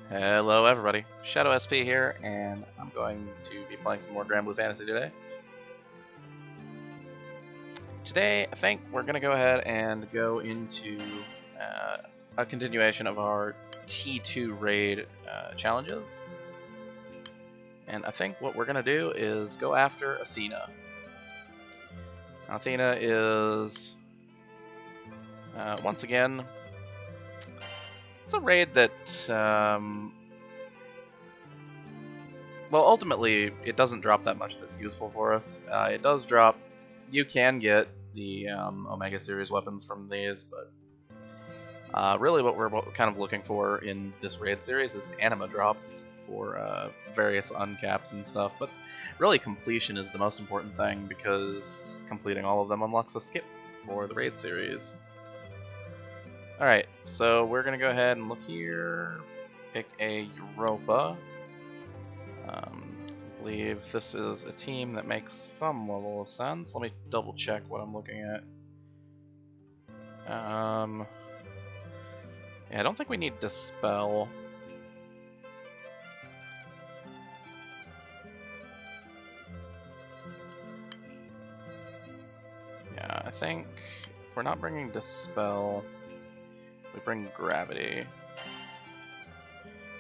Hello everybody, Shadow SP here, and I'm going to be playing some more Granblue Fantasy today. Today, I think we're going to go ahead and go into a continuation of our T2 raid challenges. And I think what we're going to do is go after Athena. Now, Athena is, once again, it's a raid that, well, ultimately, it doesn't drop that much that's useful for us. It does drop, you can get the Omega Series weapons from these, but really what we're kind of looking for in this raid series is anima drops for various uncaps and stuff, but really completion is the most important thing because completing all of them unlocks a skip for the raid series. Alright, so we're going to go ahead and look here, pick a Europa. I believe this is a team that makes some level of sense. Let me double check what I'm looking at. Yeah, I don't think we need Dispel. Yeah, I think if we're not bringing Dispel, we bring Gravity.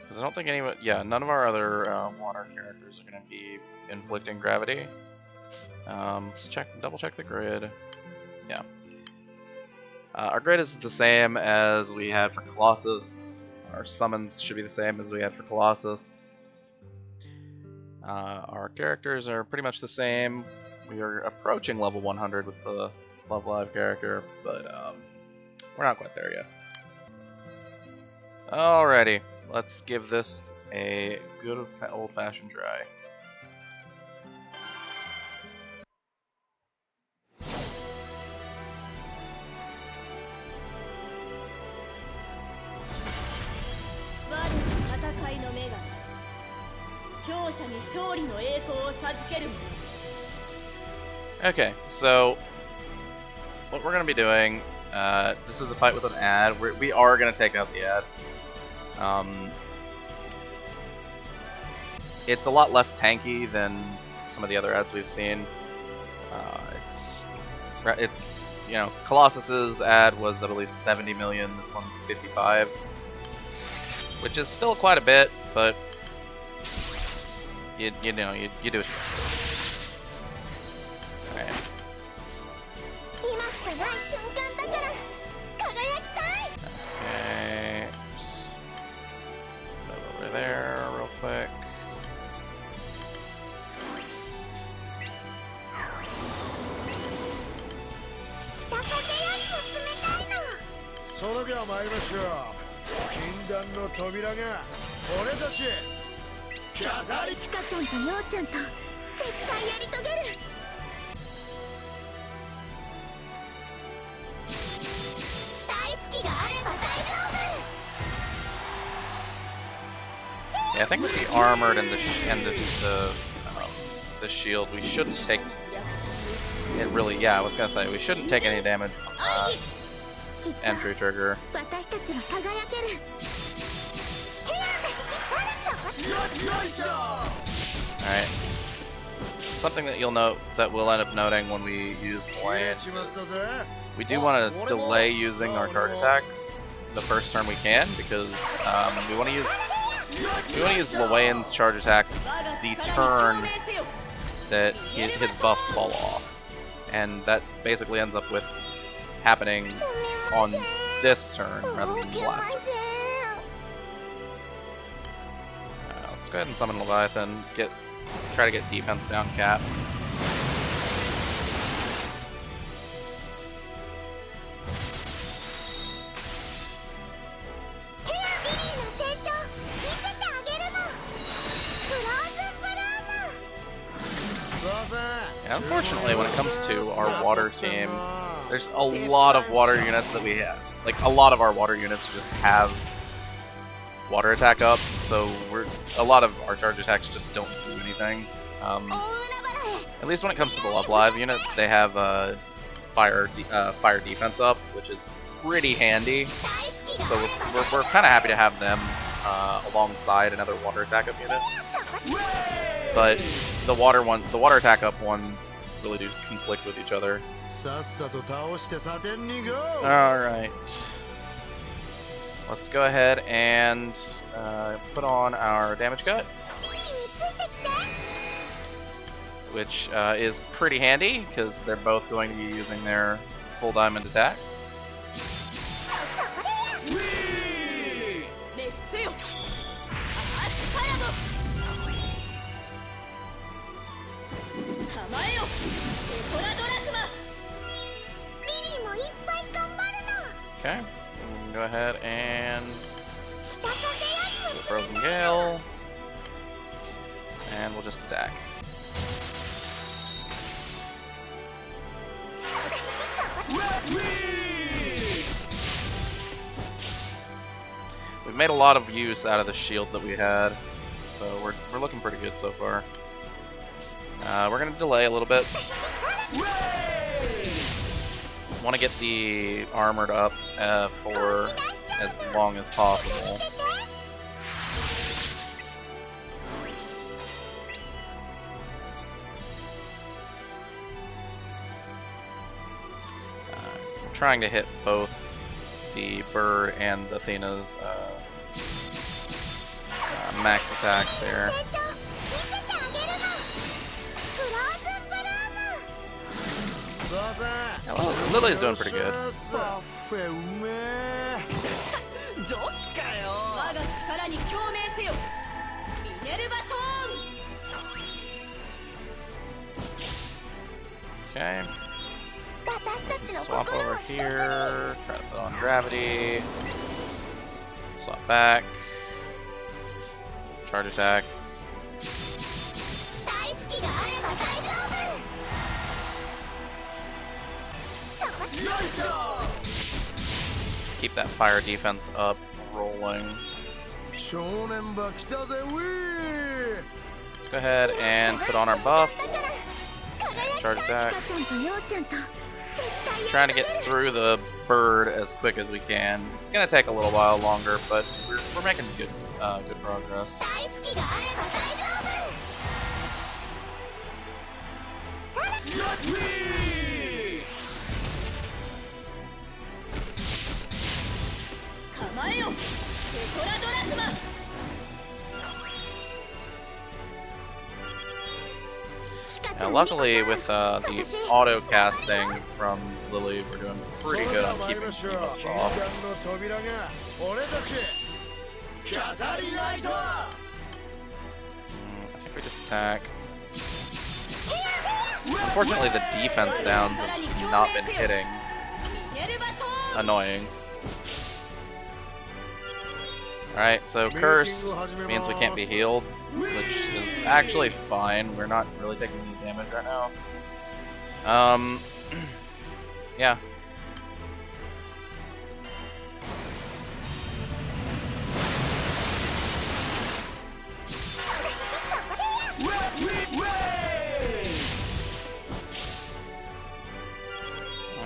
Because I don't think anyone, yeah, none of our other water characters are going to be inflicting gravity. Let's double check the grid. Yeah. Our grid is the same as we had for Colossus. Our summons should be the same as we had for Colossus. Our characters are pretty much the same. We are approaching level 100 with the Love Live character, but we're not quite there yet. Alrighty, let's give this a good old-fashioned try. Okay, so what we're going to be doing, this is a fight with an ad. We are going to take out the ad. It's a lot less tanky than some of the other ads we've seen. It's you know, Colossus's ad was I believe 70 million. This one's 55, which is still quite a bit, but you know you do it. Okay. Okay. Move over there real quick. Yeah, I think with the armored and the shield, we shouldn't take it really. Yeah, I was gonna say we shouldn't take any damage from entry trigger. Alright. Something that you'll note, that we'll end up noting when we use the lane, is we do want to delay using our charge attack the first turn we can, because we want to use Luwayan's charge attack the turn that his buffs fall off, and that basically ends up with happening on this turn rather than the last turn. Let's go ahead and summon Leviathan. Try to get defense down cap. Yeah, unfortunately, when it comes to our water team, there's a lot of water units that we have. Like, a lot of our water units just have water attack up, so a lot of our charge attacks just don't do anything. At least when it comes to the Love Live unit, they have fire defense up, which is pretty handy. So we're kind of happy to have them alongside another water attack up unit. But the water attack up ones really do conflict with each other. Alright. Let's go ahead and put on our damage cut, which is pretty handy because they're both going to be using their full diamond attacks. Okay, go ahead and do the Frozen Gale, and we'll just attack. We've made a lot of use out of the shield that we had, so we're looking pretty good so far. We're gonna delay a little bit. Want to get the armored up for as long as possible. I'm trying to hit both the bird and Athena's max attacks there. Yeah, well, Lily's doing pretty good. Okay. Swap over here. Try to put on gravity. Swap back. Charge attack. Keep that fire defense up, rolling. Let's go ahead and put on our buff. Charge attack. Trying to get through the bird as quick as we can. It's gonna take a little while longer, but we're making good progress. Now, luckily, with the auto casting from Lily, we're doing pretty good on keeping debuffs off. I think we just attack. Unfortunately, the defense downs have just not been hitting. Annoying. Alright, so Curse means we can't be healed, which is actually fine. We're not really taking any damage right now. Yeah.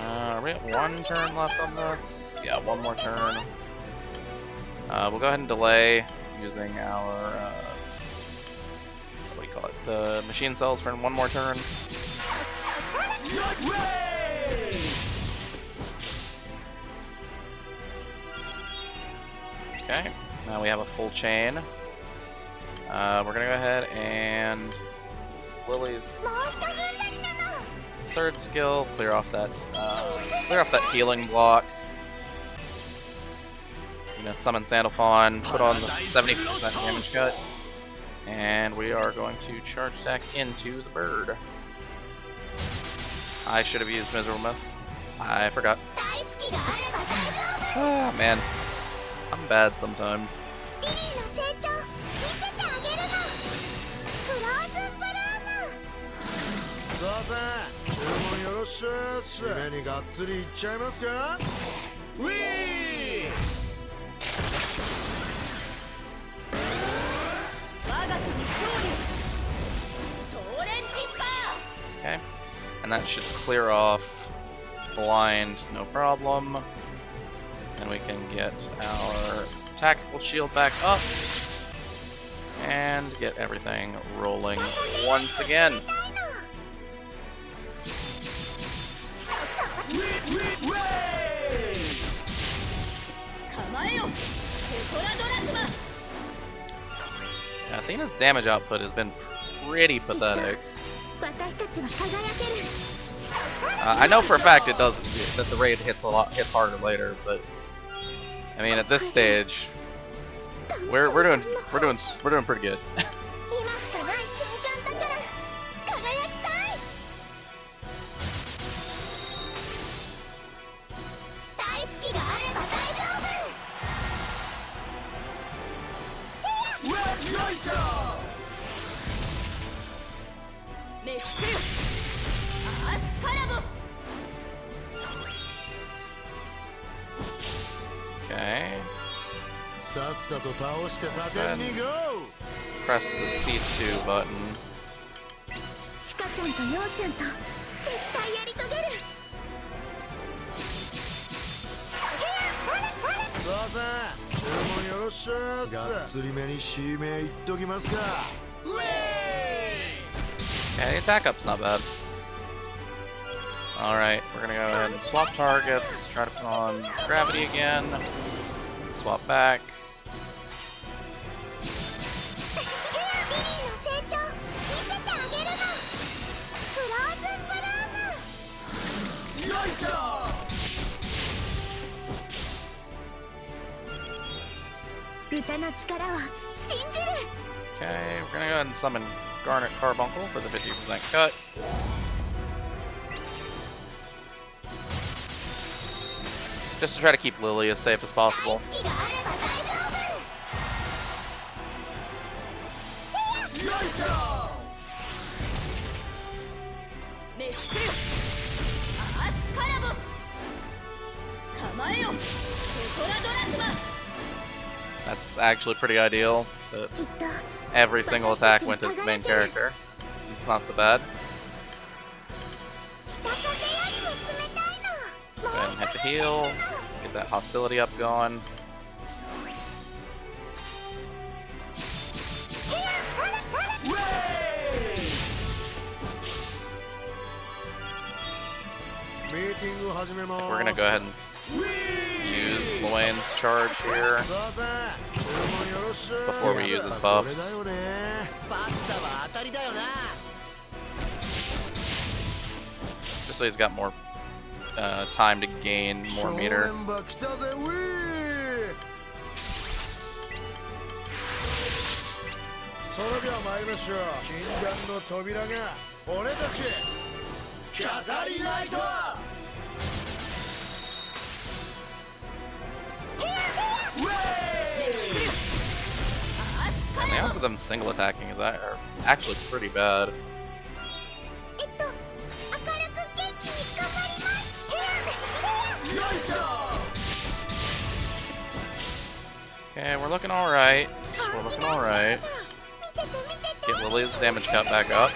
Are we at one turn left on this? Yeah, one more turn. We'll go ahead and delay using our, what do you call it? The machine cells for one more turn. Okay, now we have a full chain. We're gonna go ahead and use Lily's third skill, clear off that healing block. You know, summon Sandalphon, put on the 70% damage cut, and we are going to charge attack into the bird. I should have used Miserable Mist. I forgot. Ah, man. I'm bad sometimes. Okay, and that should clear off blind, no problem. And we can get our tactical shield back up. And get everything rolling once again. Athena's damage output has been pretty pathetic. I know for a fact it does that the raid hits harder later, but I mean at this stage we're doing pretty good. Okay. Then press the C2 button. Okay, the attack up's not bad. Alright, we're gonna go ahead and swap targets, try to put on gravity again, swap back. Okay, we're gonna go ahead and summon Garnet Carbuncle for the 50% cut. Just to try to keep Lily as safe as possible. That's actually pretty ideal. That every single attack went to the main character. It's not so bad. Go ahead and hit the heal. Get that hostility up going. We're gonna go ahead and use Luane's charge here before we use his buffs. Just so he's got more time to gain more meter. And the odds of them single attacking are actually pretty bad. Okay, we're looking alright. We're looking alright. Let's get Lily's damage cut back up.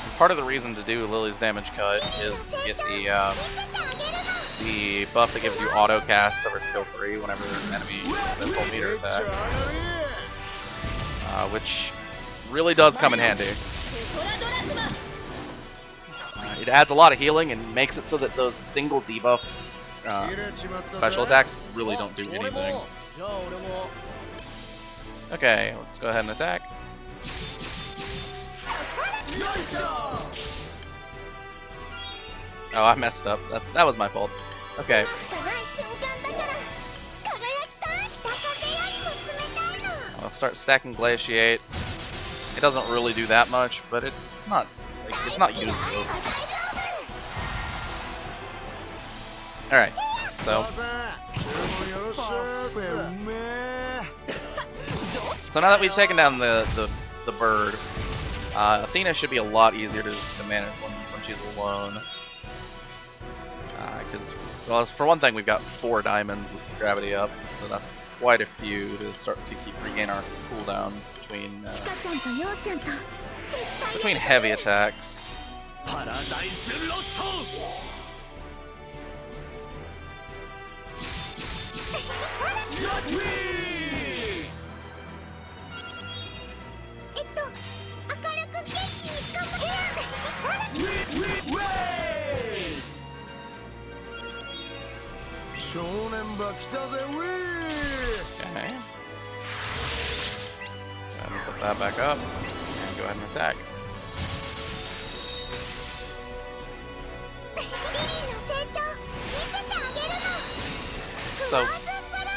And part of the reason to do Lily's damage cut is to get the buff that gives you auto cast over skill free whenever an enemy uses their full meter attack. Which really does come in handy. It adds a lot of healing and makes it so that those single debuff special attacks really don't do anything. Okay, let's go ahead and attack. Oh, I messed up. That was my fault. Okay. I'll start stacking Glaciate. It doesn't really do that much, but it's not useless. Alright, so now that we've taken down the bird, Athena should be a lot easier to manage when she's alone. Because, well, for one thing, we've got 4 diamonds with gravity up, so that's quite a few to start to regain our cooldowns between heavy attacks. Okay. Go ahead and put that back up, and go ahead and attack. So,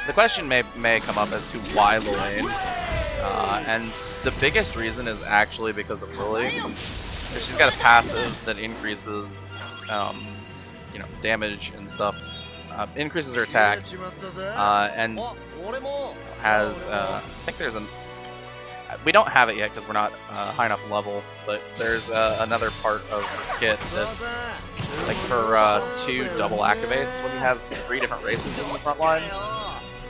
the question may come up as to why Lillian, and the biggest reason is actually because of Lily. Because she's got a passive that increases, you know, damage and stuff, increases her attack, and has, I think there's an, we don't have it yet because we're not high enough level, but there's another part of her kit that's like her 2 double activates when you have 3 different races in the front line.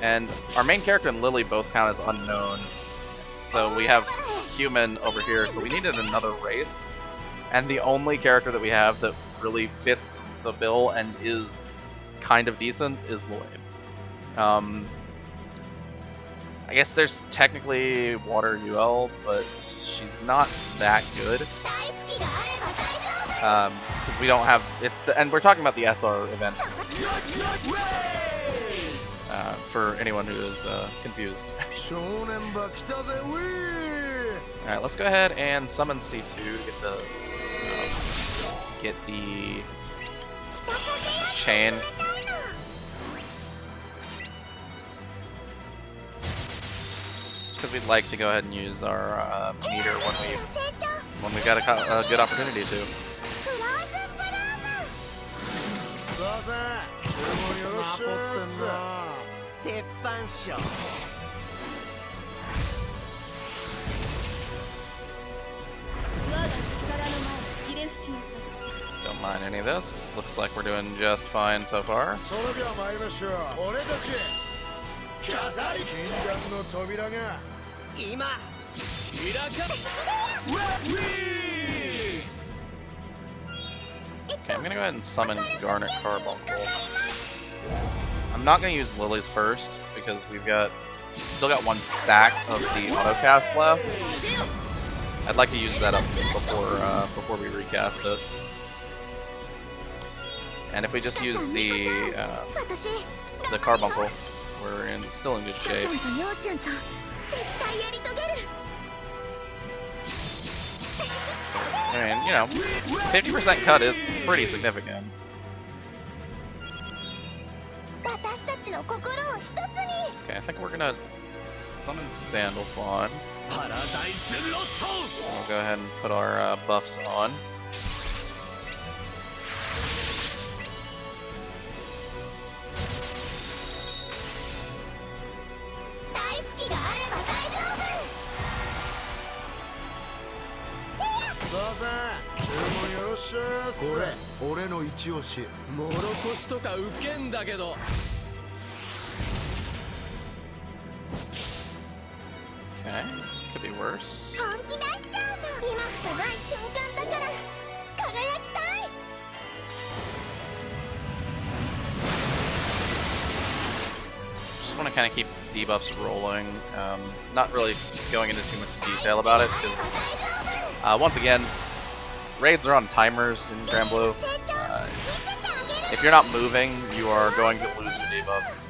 And our main character and Lily both count as unknown. So we have human over here, so we needed another race. And the only character that we have that really fits the bill and is kind of decent is Lily. I guess there's technically Water UL, but she's not that good. Because we don't have, and we're talking about the SR event. For anyone who is confused. Alright, let's go ahead and summon C2 to get the chain. Because we'd like to go ahead and use our meter when we got a good opportunity to. Don't mind any of this. Looks like we're doing just fine so far. Okay, I'm gonna go ahead and summon Garnet Carbuncle. I'm not gonna use Lily's first because we've still got 1 stack of the autocast left. I'd like to use that up before we recast it. And if we just use the Carbuncle, we're still in good shape. I mean, you know, 50% cut is pretty significant. Okay, I think we're gonna summon Sandalphon. We'll go ahead and put our buffs on. Okay, could be worse. Just want to kind of keep debuffs rolling. Not really going into too much detail about it because, once again, raids are on timers in Granblue. If you're not moving, you are going to lose your debuffs.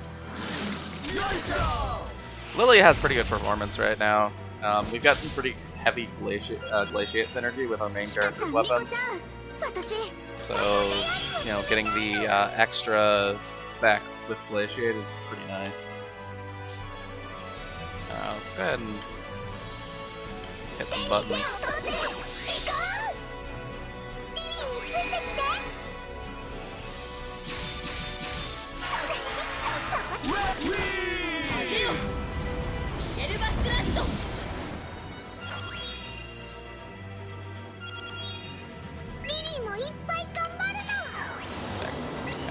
Lily has pretty good performance right now. We've got some pretty heavy glaciate synergy with our main character's weapon. So, you know, getting the extra specs with glaciate is pretty nice. Let's go ahead and hit some buttons.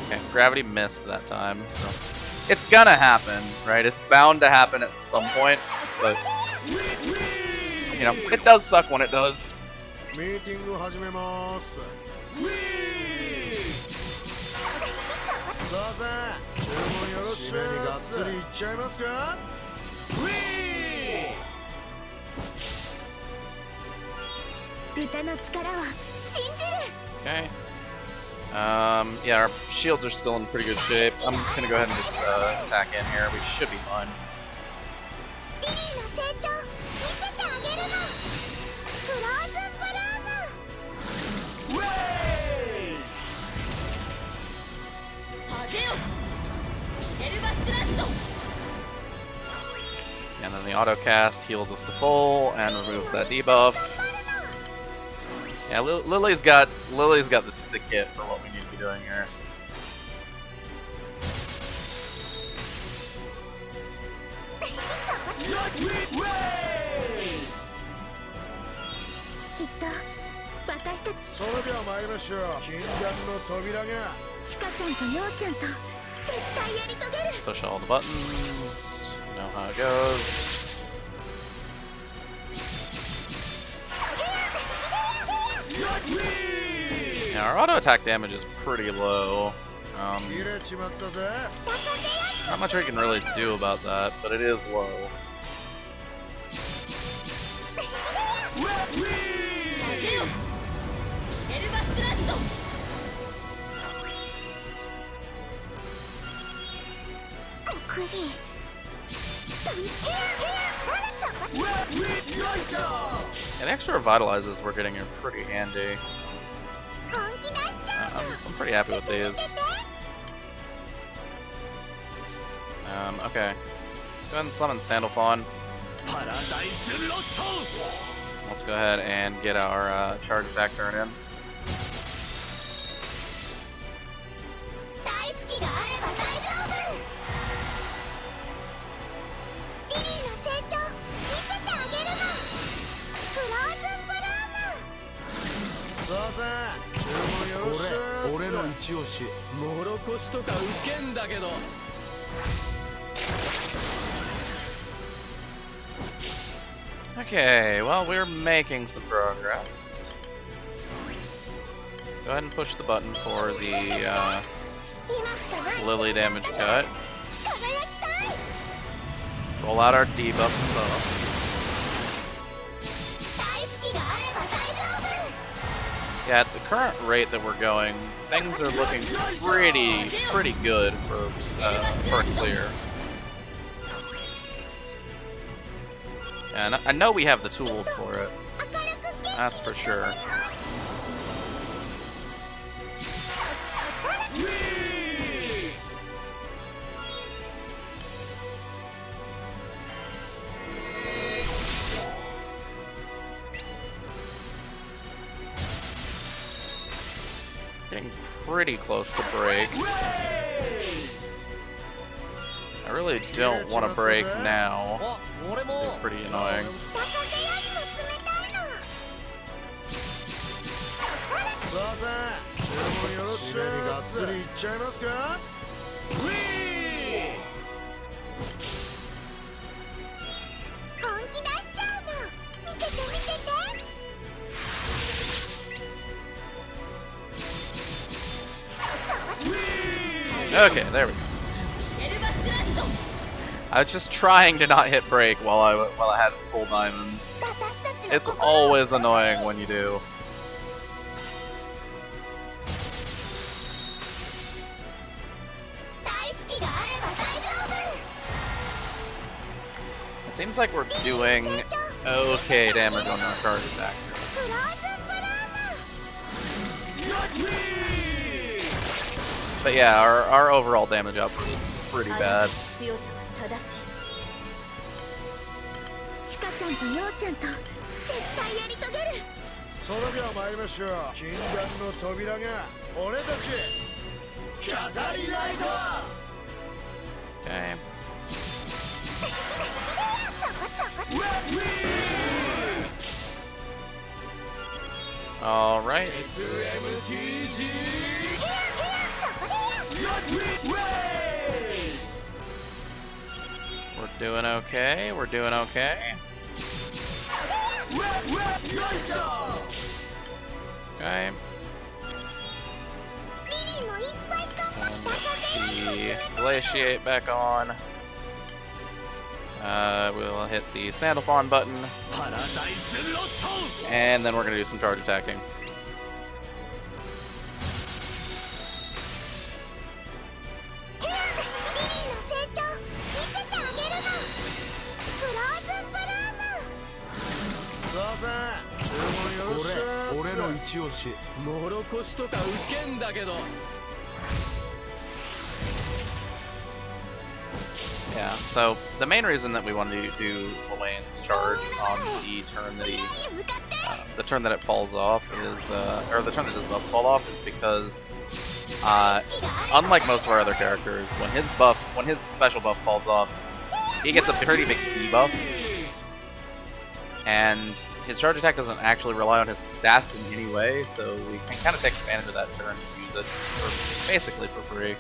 Okay, gravity missed that time, so it's gonna happen, right? It's bound to happen at some point, but you know, it does suck when it does. Okay. Yeah, our shields are still in pretty good shape. I'm gonna go ahead and just attack in here. We should be fine. And then the auto cast heals us to full and removes that debuff. Yeah, Lily's got the kit for what we need to be doing here. Push all the buttons. You know how it goes. Yeah, our auto attack damage is pretty low. Not much we can really do about that, but it is low. And extra revitalizes we're getting are pretty handy. I'm pretty happy with these. Okay. Let's go ahead and summon Sandalphon. Let's go ahead and get our charge attack turn in. Okay, well, we're making some progress. Go ahead and push the button for the Lily damage cut. Roll out our debuff and buff. Yeah, at the current rate that we're going, things are looking pretty good for clear. And I know we have the tools for it. That's for sure. Getting pretty close to break. I really don't want to break now. It's pretty annoying. Okay, there we go. I was just trying to not hit break while I had full diamonds. It's always annoying when you do. It seems like we're doing okay damage on our charge attack. But yeah, our overall damage output is pretty bad. Okay. All right. We're doing okay. We're doing okay. Okay. The Glaciate back on. We'll hit the Sandalphon button. And then we're going to do some charge attacking. Yeah, so the main reason that we wanted to do Lillian's charge on the turn that the turn that it falls off is, or the turn that his buffs fall off is because, unlike most of our other characters, when his special buff falls off, he gets a pretty big debuff, and his charge attack doesn't actually rely on his stats in any way, so we can kind of take advantage of that turn and use it basically for free.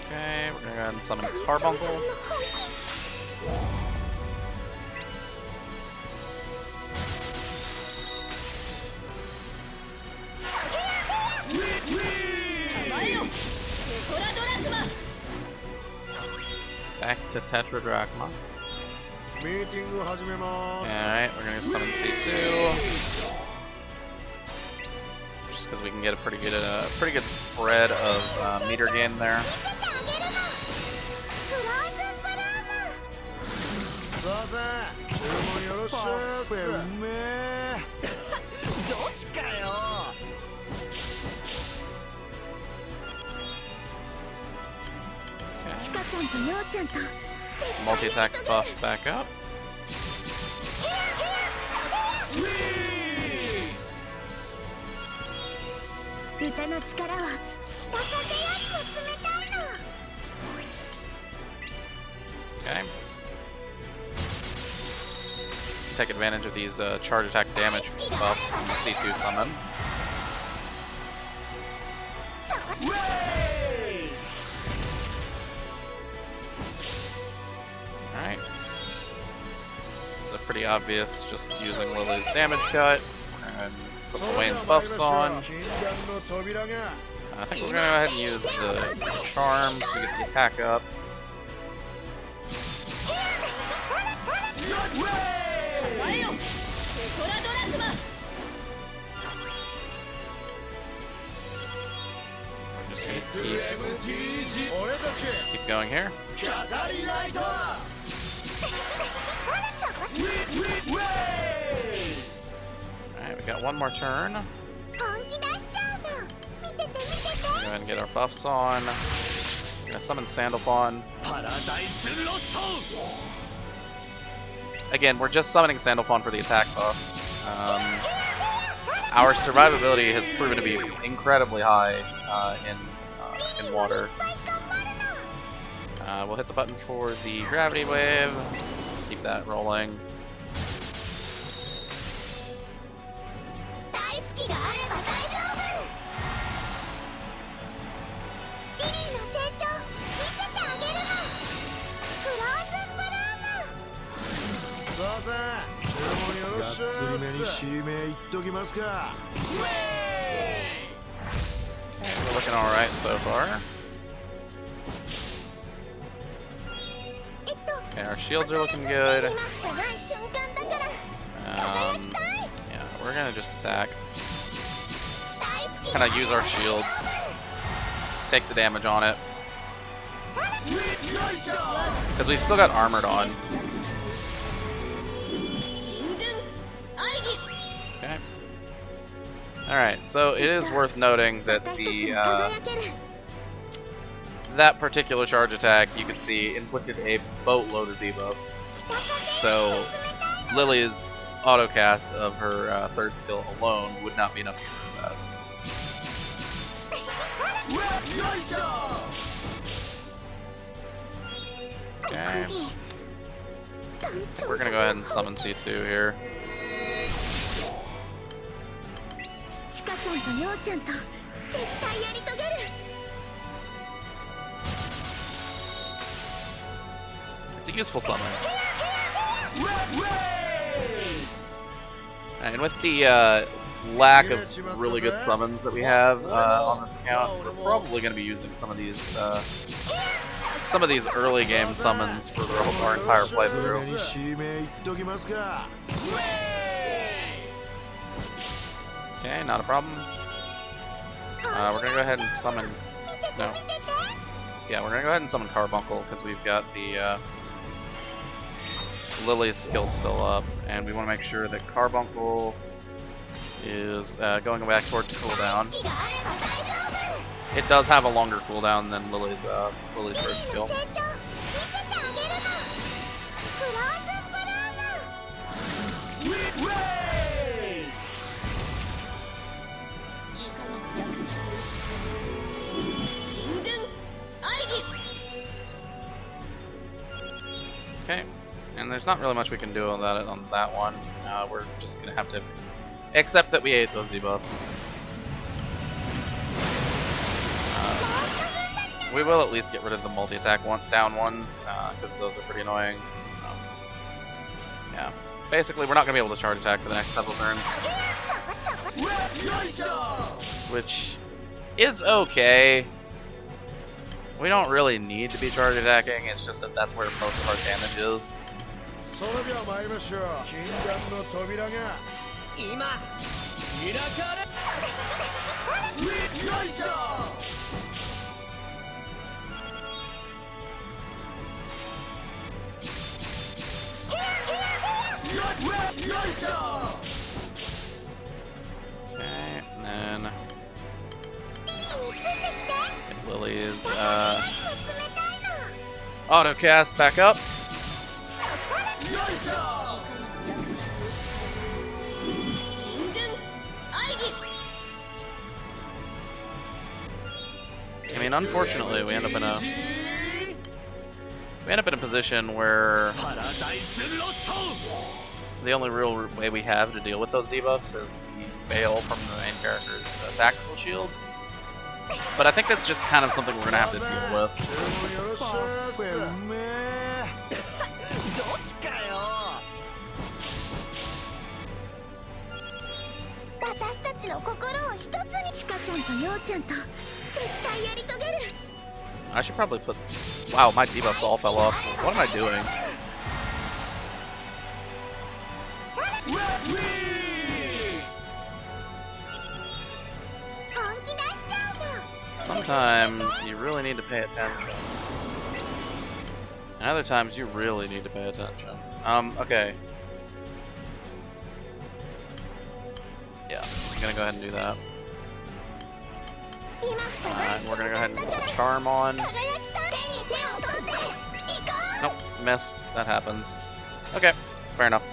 Okay, we're gonna go ahead and summon Carbuncle. Back to Tetradrachma. Alright, we're gonna summon C2. Just because we can get a pretty good spread of meter gain there. Multi-attack buff back up. Okay. Take advantage of these charge attack damage buffs from the C2 summon. Alright. So pretty obvious, just using Lily's damage cut and put Wayne's buffs on. I think we're gonna go ahead and use the charm to get the attack up. We're just gonna keep going here. Alright, we got one more turn. Go ahead and get our buffs on. We're gonna summon Sandalphon. Again, we're just summoning Sandalphon for the attack buff. Our survivability has proven to be incredibly high in water. We'll hit the button for the gravity wave. Keep that rolling. Okay, we're looking alright so far. Okay, our shields are looking good. Yeah, we're gonna just attack. Kind of use our shield. Take the damage on it. Because we've still got armored on. Okay. Alright, so it is worth noting that the that particular charge attack, you can see, inflicted a boatload of debuffs. So Lily's autocast of her third skill alone would not be enough to do that. Okay. We're gonna go ahead and summon C2 here. It's a useful summon. And with the lack of really good summons that we have on this account, we're probably going to be using some of these early game summons for our entire playthrough. Okay, not a problem. We're gonna go ahead and summon. No. Yeah, we're gonna go ahead and summon Carbuncle because we've got the Lily's skill still up, and we want to make sure that Carbuncle is going back towards cooldown. It does have a longer cooldown than Lily's first skill. Okay, and there's not really much we can do on that one. We're just gonna have to accept that we ate those debuffs. We will at least get rid of the multi-attack down ones, because those are pretty annoying. Yeah, basically we're not gonna be able to charge attack for the next several turns, which is okay. We don't really need to be charge attacking, it's just that that's where most of our damage is. Okay, and then Lily's auto cast back up. I mean, unfortunately, we end up in a position where the only real way we have to deal with those debuffs is the Veil from the main character's tactical shield. But I think that's just kind of something we're gonna have to deal with. I should probably put... Wow, my debuffs all fell off. What am I doing? Sometimes you really need to pay attention. And other times you really need to pay attention. Okay. Yeah, I'm gonna go ahead and do that. Alright, we're gonna go ahead and put Charm on. Nope, missed. That happens. Okay, fair enough.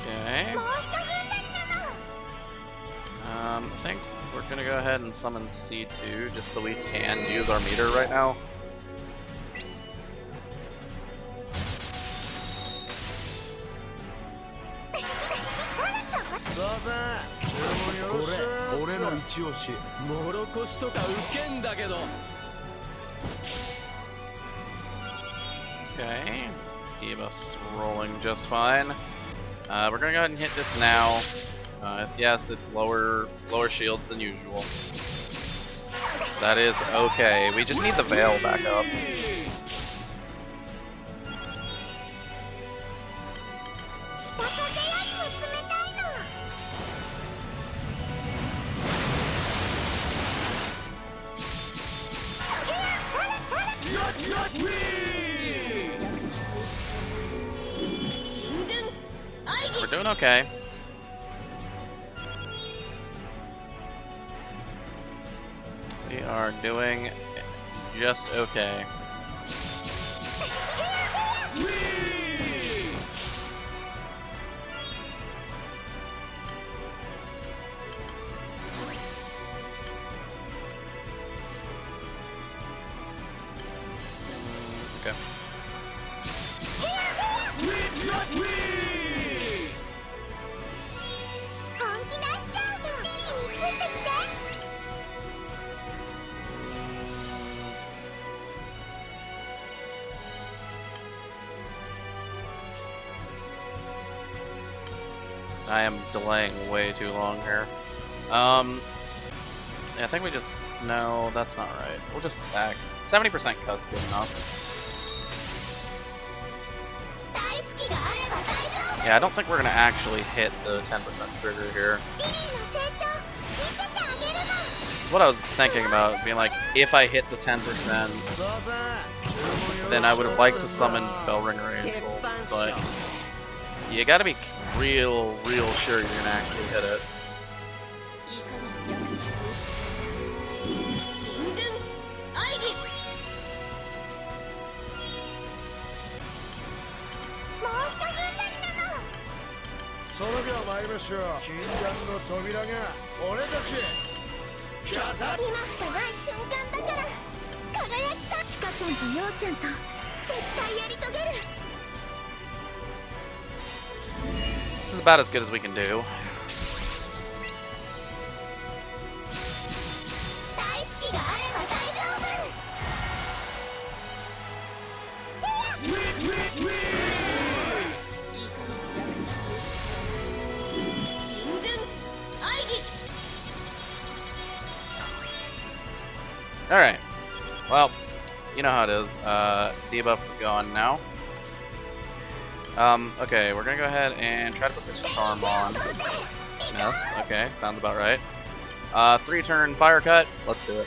Okay. I think we're gonna go ahead and summon C2 just so we can use our meter right now. Okay, debuff's rolling just fine. We're gonna go ahead and hit this now. Yes, it's lower shields than usual. That is okay. We just need the Veil back up. We're doing okay. We are doing just okay. Okay. I am delaying way too long here. I think we just... No, that's not right. We'll just attack. 70% cut's good enough. Yeah, I don't think we're gonna actually hit the 10% trigger here. What I was thinking about, being like, if I hit the 10%, then I would have liked to summon Bellringer Angel, but you gotta be real sure you're gonna actually hit it. This is about as good as we can do. Alright. Well, you know how it is. Debuff's gone now. Okay, we're gonna go ahead and try to put this charm on. Miss. Okay, sounds about right. 3-turn fire cut. Let's do it.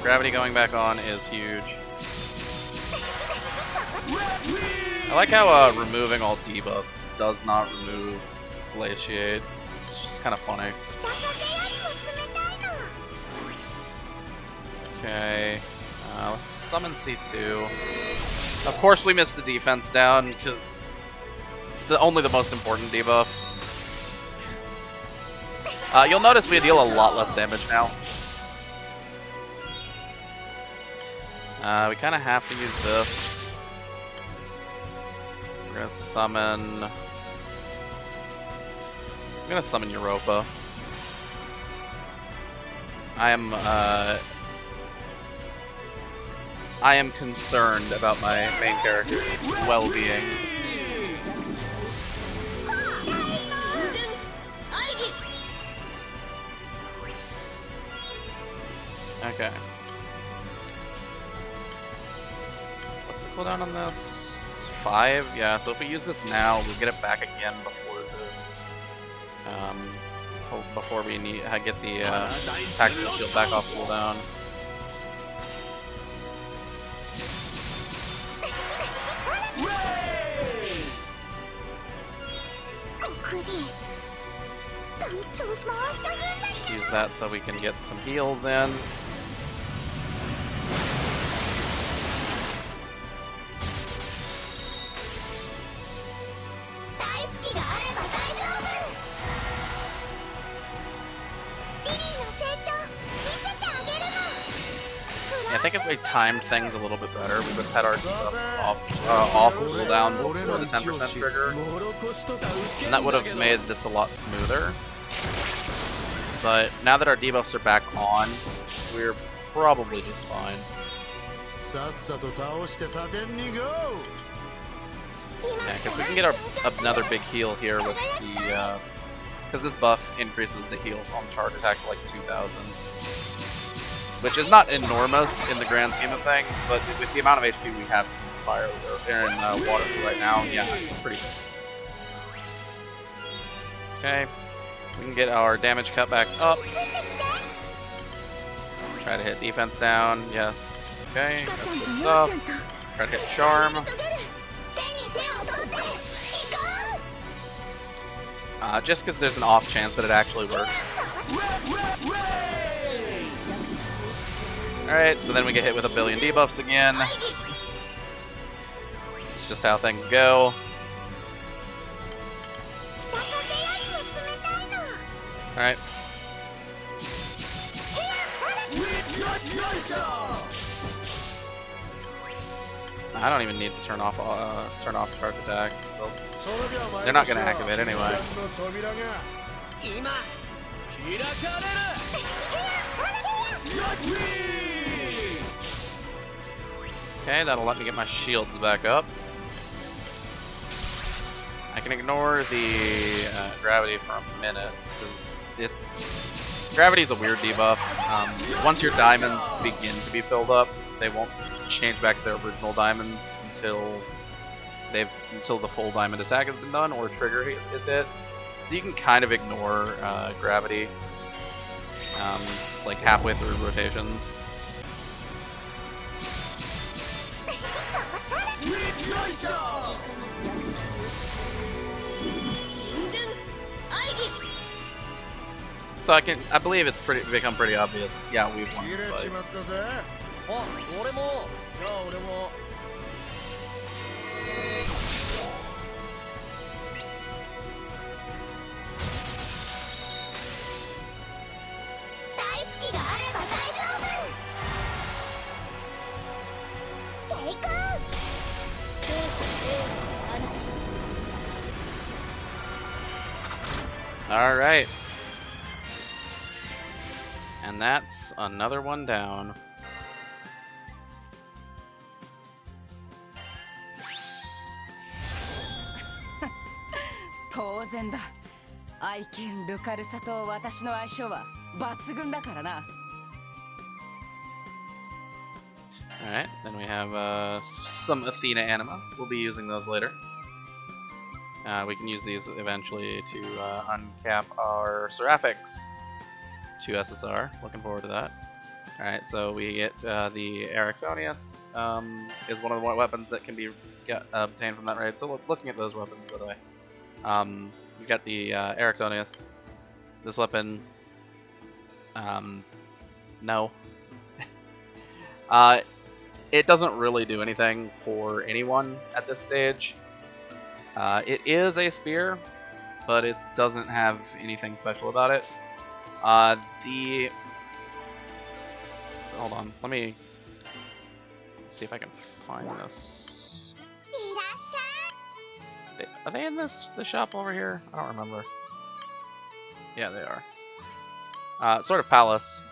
Gravity going back on is huge. I like how removing all debuffs does not remove Glaciate. It's just kind of funny. Okay, let's summon C2. Of course we missed the defense down because it's only the most important debuff. You'll notice we deal a lot less damage now. We kind of have to use this. We're gonna summon... I'm gonna summon Europa. I am concerned about my main character's well-being. Okay. Cooldown on this 5, yeah. So if we use this now, we'll get it back again before we get the tactical shield back off cooldown. Use that so we can get some heals in. I think if we timed things a little bit better, we would have had our debuffs off cooldown before the 10% trigger, and that would have made this a lot smoother. But now that our debuffs are back on, we're probably just fine. Yeah, because we can get another big heal here with the... because this buff increases the heal on charge attack to like 2,000. Which is not enormous in the grand scheme of things, but with the amount of HP we have in fire or in water right now, yeah, it's pretty good. Okay, we can get our damage cut back up. Try to hit defense down, yes. Okay, that's good stuff. Try to hit charm. Just because there's an off chance that it actually works. Alright, so then we get hit with a billion debuffs again. It's just how things go. Alright. I don't even need to turn off charge attacks. They're not going to activate anyway. Okay, that'll let me get my shields back up. I can ignore the gravity for a minute because gravity's a weird debuff. Once your diamonds begin to be filled up, they won't change back to their original diamonds until the full diamond attack has been done or trigger is hit. So you can kind of ignore gravity like halfway through rotations. So I believe it's become pretty obvious. Yeah, we've won this fight. All right. And that's another one down. Alright, then we have some Athena anima. We'll be using those later. We can use these eventually to uncap our Seraphics to SSR. Looking forward to that. Alright, so we get the Arachnonius is one of the weapons that can be obtained from that raid. So looking at those weapons, by the way. We got the Arachnonius. This weapon, no. It doesn't really do anything for anyone at this stage. It is a spear, but it doesn't have anything special about it. Hold on, let me see if I can find this. Are they in the shop over here? I don't remember. Yeah, they are. Sword of Palace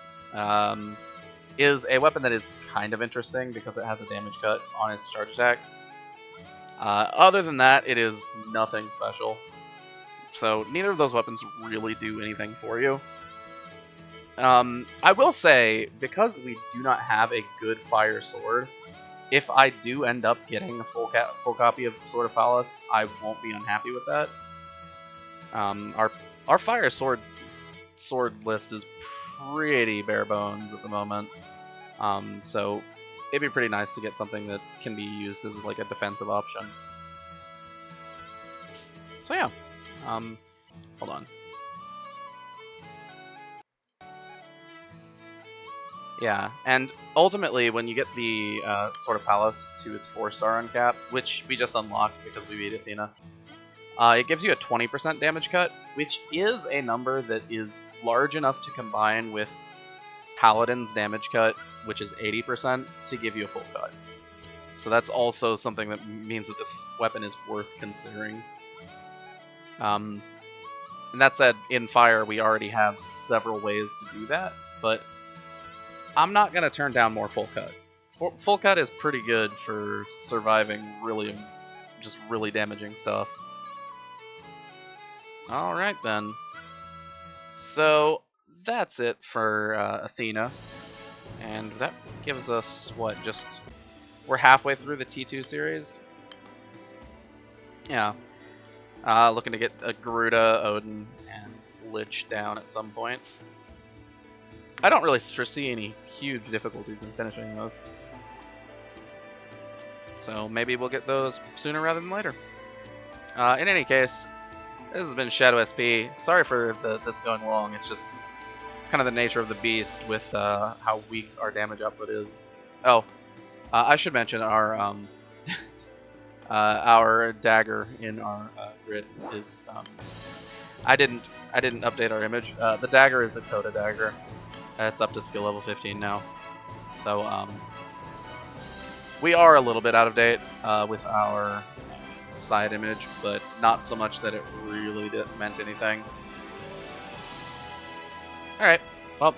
is a weapon that is kind of interesting because it has a damage cut on its charge attack. Other than that, it is nothing special. So neither of those weapons really do anything for you. I will say, because we do not have a good fire sword, if I do end up getting a full copy of Sword of Palace, I won't be unhappy with that. Our fire sword list is pretty bare bones at the moment. So it'd be pretty nice to get something that can be used as like a defensive option. So yeah, hold on. Yeah, and ultimately when you get the Sword of Palace to its 4-star uncap, which we just unlocked because we beat Athena, it gives you a 20% damage cut, which is a number that is large enough to combine with Paladin's damage cut, which is 80%, to give you a full cut. So that's also something that means that this weapon is worth considering. And that said, in Fire we already have several ways to do that, but I'm not going to turn down more full cut. Full cut is pretty good for surviving really damaging stuff. Alright then. So that's it for Athena. And that gives us, what, we're halfway through the T2 series? Yeah. Looking to get a Garuda, Odin, and Lich down at some point. I don't really foresee any huge difficulties in finishing those. So maybe we'll get those sooner rather than later. In any case, this has been Shadow SP. Sorry for this going long. It's kind of the nature of the beast with how weak our damage output is. Oh, I should mention our our dagger in our grid is. I didn't update our image. The dagger is a Coda dagger. It's up to skill level 15 now. So We are a little bit out of date with our side image, but not so much that it really meant anything. Alright, well.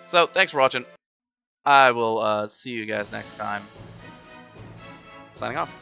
So, thanks for watching. I will see you guys next time. Signing off.